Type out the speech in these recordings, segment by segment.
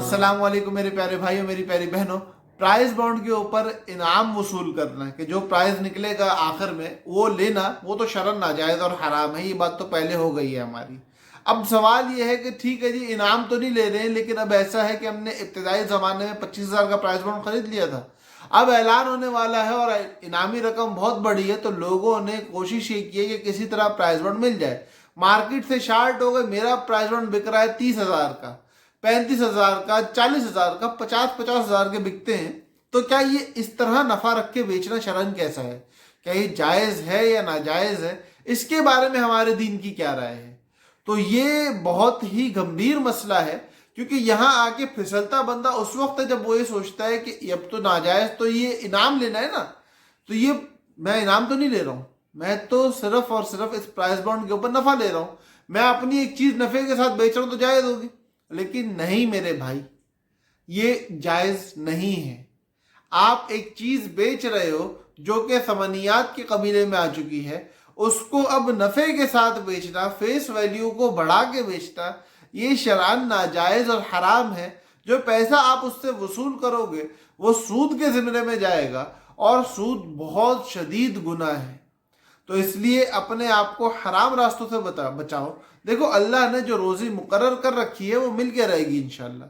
अस्सलाम वालेकुम मेरे प्यारे भाइयों, मेरी प्यारी बहनों। प्राइज बॉन्ड के ऊपर इनाम वसूल करना कि जो प्राइज निकलेगा आखिर में वो लेना, वो तो शरन नाजायज़ और हराम है। ये बात तो पहले हो गई है हमारी। अब सवाल ये है कि ठीक है जी, इनाम तो नहीं ले रहे हैं, लेकिन अब ऐसा है कि हमने इब्तदाई ज़माने में 25,000 का प्राइज बॉन्ड खरीद लिया था। अब ऐलान होने वाला है और इनामी रकम बहुत बड़ी है, तो लोगों ने कोशिश ये की है कि किसी तरह प्राइज बॉन्ड मिल जाए। मार्केट से शार्ट हो गए, मेरा प्राइज बॉन्ड बिक रहा है 30,000 का, 35,000 का, 40,000 का, 50,000 के बिकते हैं। तो क्या ये इस तरह नफा रख के बेचना शरन कैसा है? क्या ये जायज है या नाजायज है? इसके बारे में हमारे दीन की क्या राय है? तो ये बहुत ही गंभीर मसला है, क्योंकि यहाँ आके फिसलता बंदा उस वक्त है जब वो ये सोचता है कि अब तो नाजायज, तो ये इनाम लेना है ना, तो ये मैं इनाम तो नहीं ले रहा हूँ, मैं तो सिर्फ और सिर्फ इस प्राइस बॉन्ड के ऊपर नफा ले रहा हूँ। मैं अपनी एक चीज नफे के साथ बेच रहा हूँ तो जायज होगी। लेकिन नहीं मेरे भाई, ये जायज नहीं है। आप एक चीज बेच रहे हो जो कि समनियात के कबीले में आ चुकी है, उसको अब नफे के साथ बेचना, फेस वैल्यू को बढ़ा के बेचना, ये शरान नाजायज और हराम है। जो पैसा आप उससे वसूल करोगे वो सूद के ज़िम्मे में जाएगा, और सूद बहुत शदीद गुनाह है। तो इसलिए अपने आप को हराम रास्तों से बचाओ। देखो, अल्लाह ने जो रोज़ी मुकर्रर कर रखी है वो मिल के रहेगी इंशाल्लाह।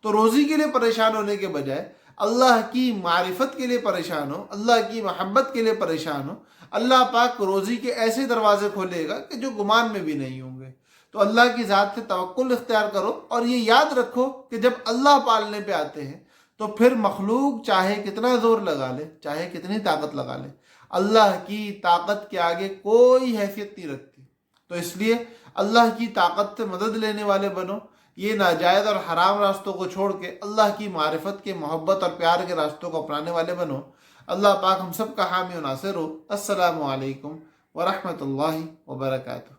तो रोज़ी के लिए परेशान होने के बजाय अल्लाह की मारिफत के लिए परेशान हो, अल्लाह की मोहब्बत के लिए परेशान हो। अल्लाह पाक रोज़ी के ऐसे दरवाजे खोलेगा कि जो गुमान में भी नहीं होंगे। तो अल्लाह की ज़ात से तवक्कुल इख्तियार करो, और ये याद रखो कि जब अल्लाह पालने पे आते हैं तो फिर मखलूक चाहे कितना ज़ोर लगा ले, चाहे कितनी ताकत लगा ले, अल्लाह की ताकत के आगे कोई हैसियत नहीं रखती। तो इसलिए अल्लाह की ताकत से मदद लेने वाले बनो। ये नाजायज़ और हराम रास्तों को छोड़ के अल्लाह की मारिफत के, मोहब्बत और प्यार के रास्तों को अपनाने वाले बनो। अल्लाह पाक हम सब का हामी और नासिर हो। अस्सलामु अलैकुम व रहमतुल्लाहि व बरकातुहू।